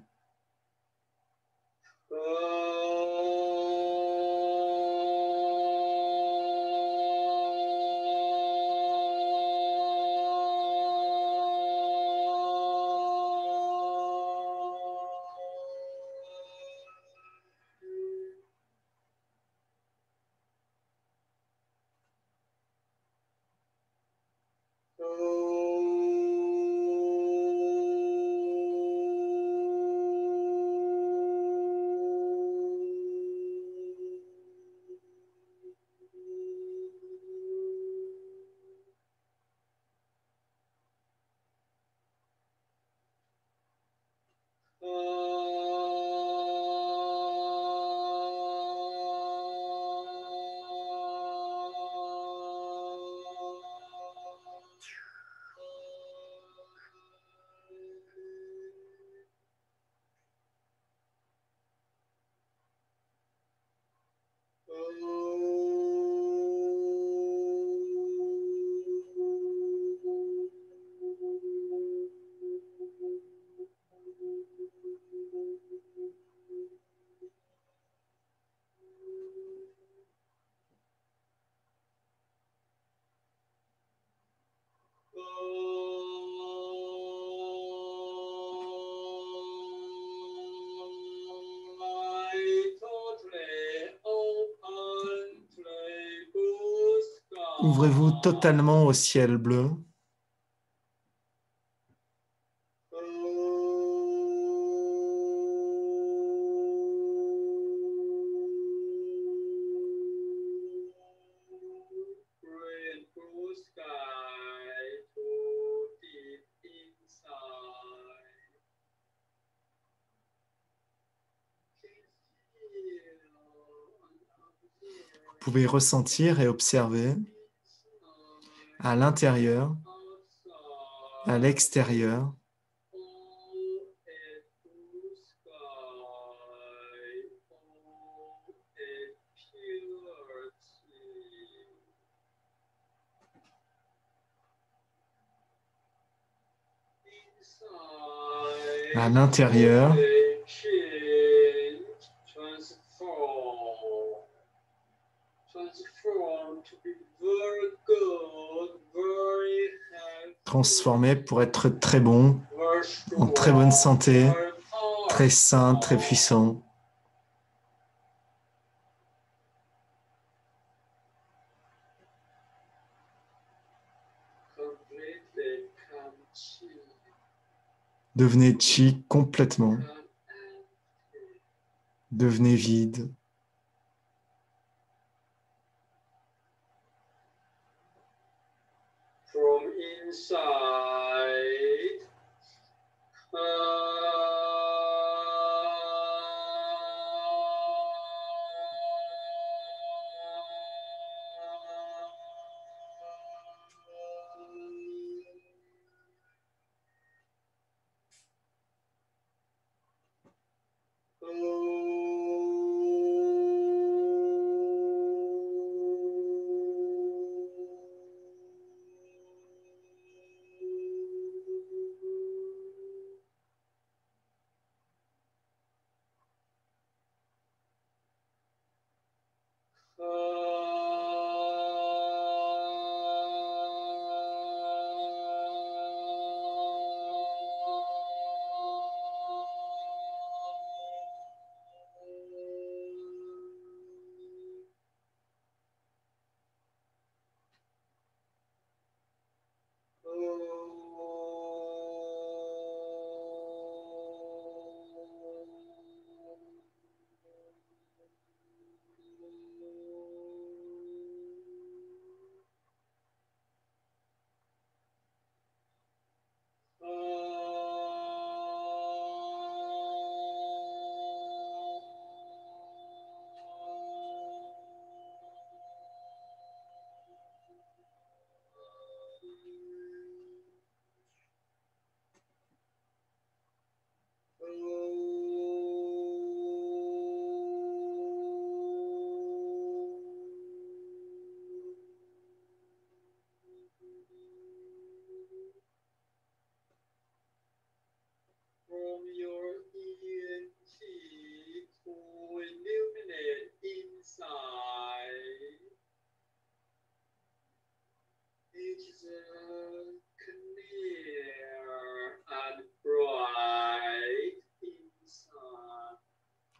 Ouvrez-vous totalement au ciel bleu. Vous pouvez ressentir et observer à l'intérieur, à l'extérieur, à l'intérieur, transformé pour être très bon, en très bonne santé, très sain, très puissant. Devenez chi complètement. Devenez vide. From inside,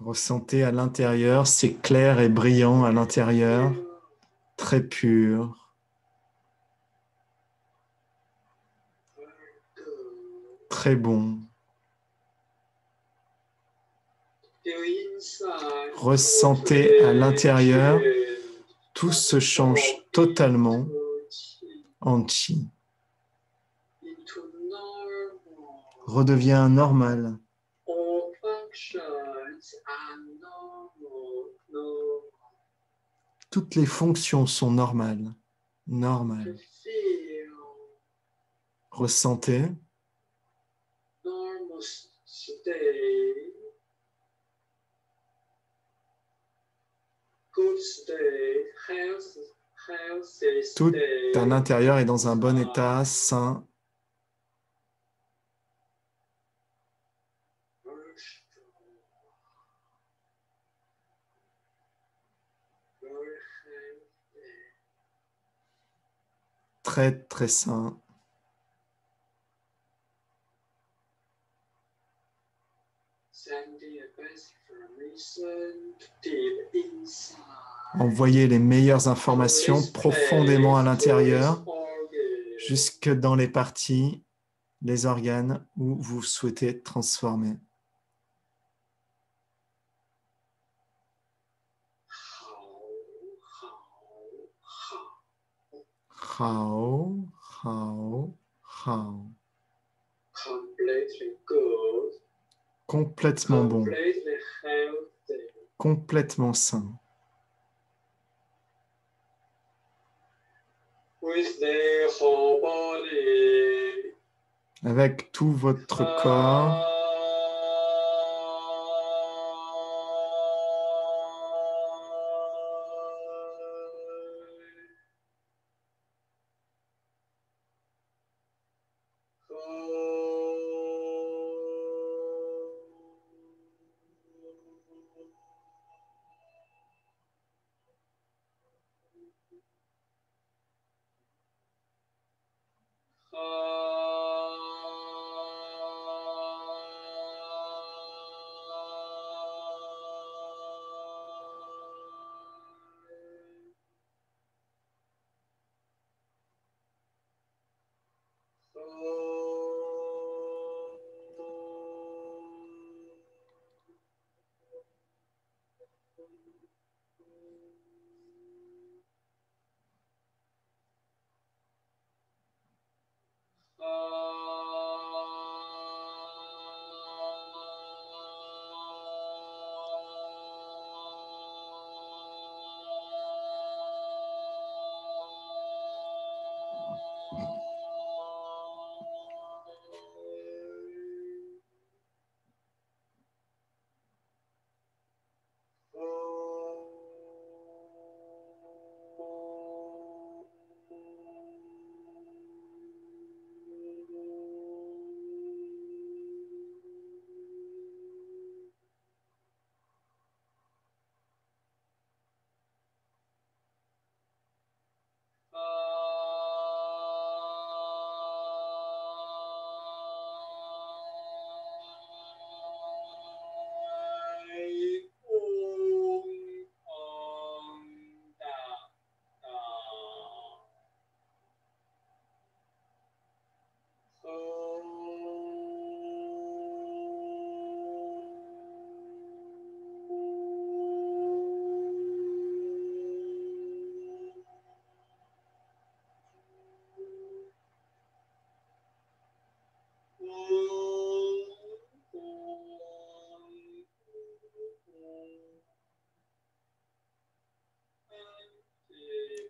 Ressentez à l'intérieur, c'est clair et brillant à l'intérieur, très pur, très bon. Ressentez à l'intérieur, tout se change totalement en chi. Redevient normal. Toutes les fonctions sont normales. Normales. Ressentez. Tout à l'intérieur est dans un bon état, sain. Très, très sain. Envoyez les meilleures informations profondément à l'intérieur, jusque dans les parties, les organes où vous souhaitez transformer. Hao, hao, hao. Complètement bon. Complètement sain. Avec tout votre corps.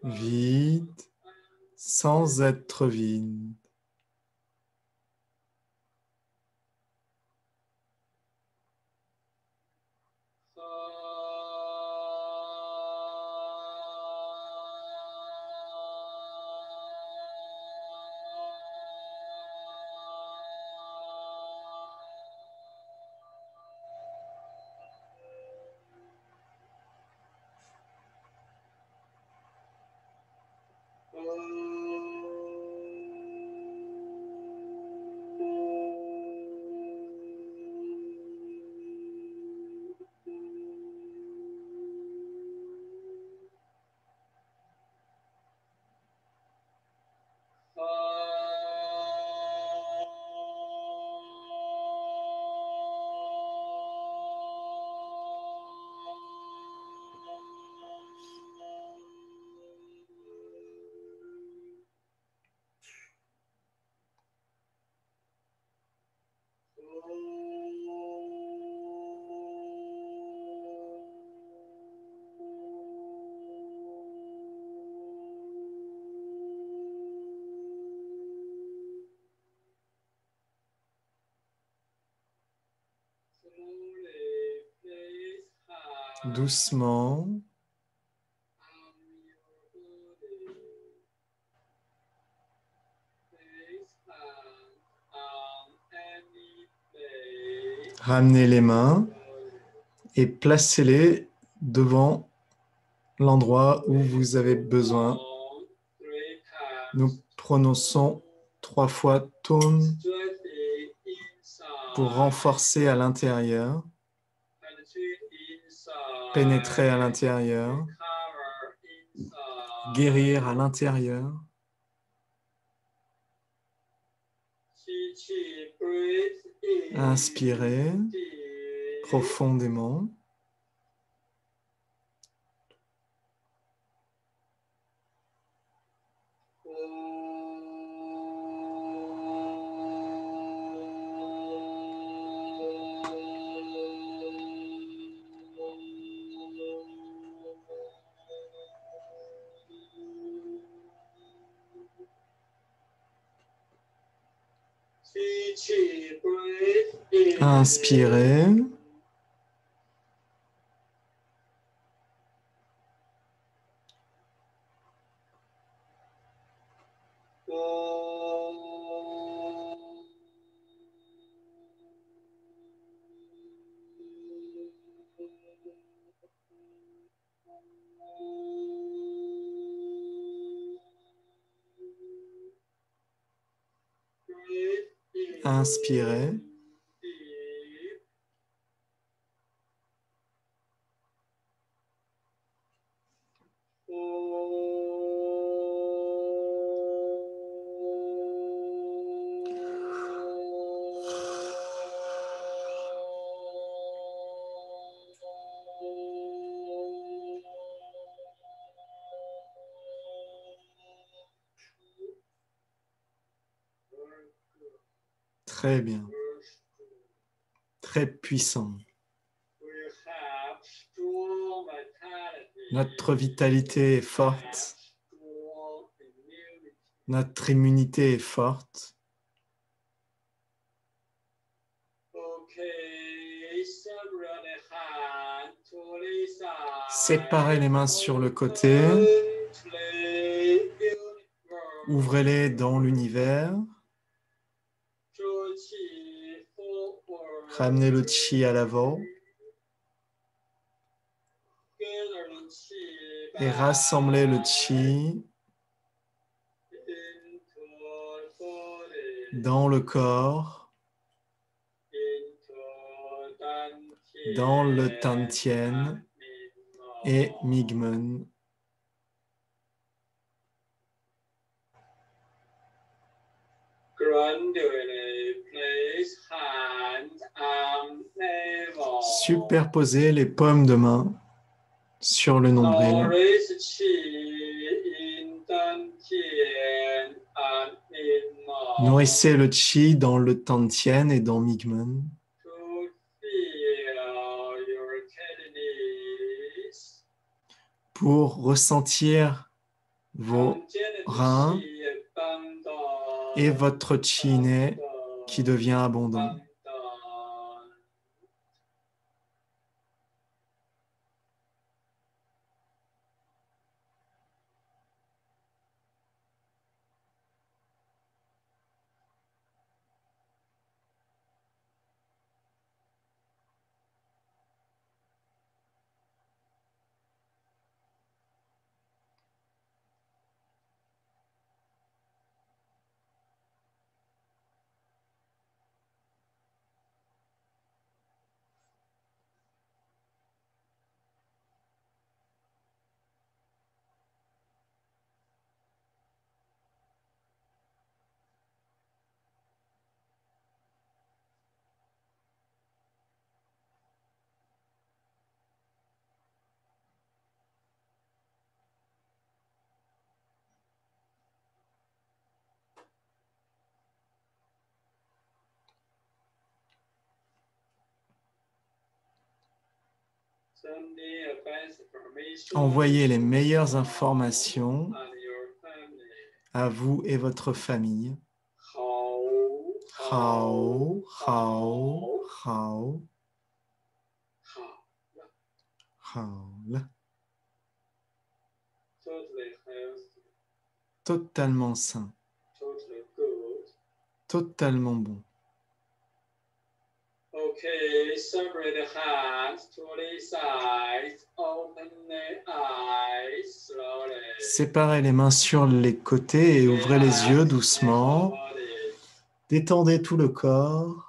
Vide, sans être vide. doucement. Ramenez les mains et placez-les devant l'endroit où vous avez besoin. Nous prononçons 3 fois Tone pour renforcer à l'intérieur, pénétrer à l'intérieur, guérir à l'intérieur. Inspirez profondément. Inspirez. Inspirez. Très bien. Très puissant. Notre vitalité est forte. Notre immunité est forte. Séparez les mains sur le côté. Ouvrez-les dans l'univers. Ramenez le chi à l'avant. Et rassemblez le chi dans le corps, dans le Tantien et Migmen. Superposez les paumes de main sur le nombril. Nourrissez le chi dans le Tantien et dans Migmen. Pour ressentir vos reins et votre chi inné qui devient abondant. Envoyez les meilleures informations à vous et votre famille. Hao, hao, hao, whole. totally healthy, Totalement sain. totally good. Totalement bon. Okay, separate the hands to the sides, open the eyes slowly. Séparez les mains sur les côtés et ouvrez les yeux doucement. Détendez tout le corps.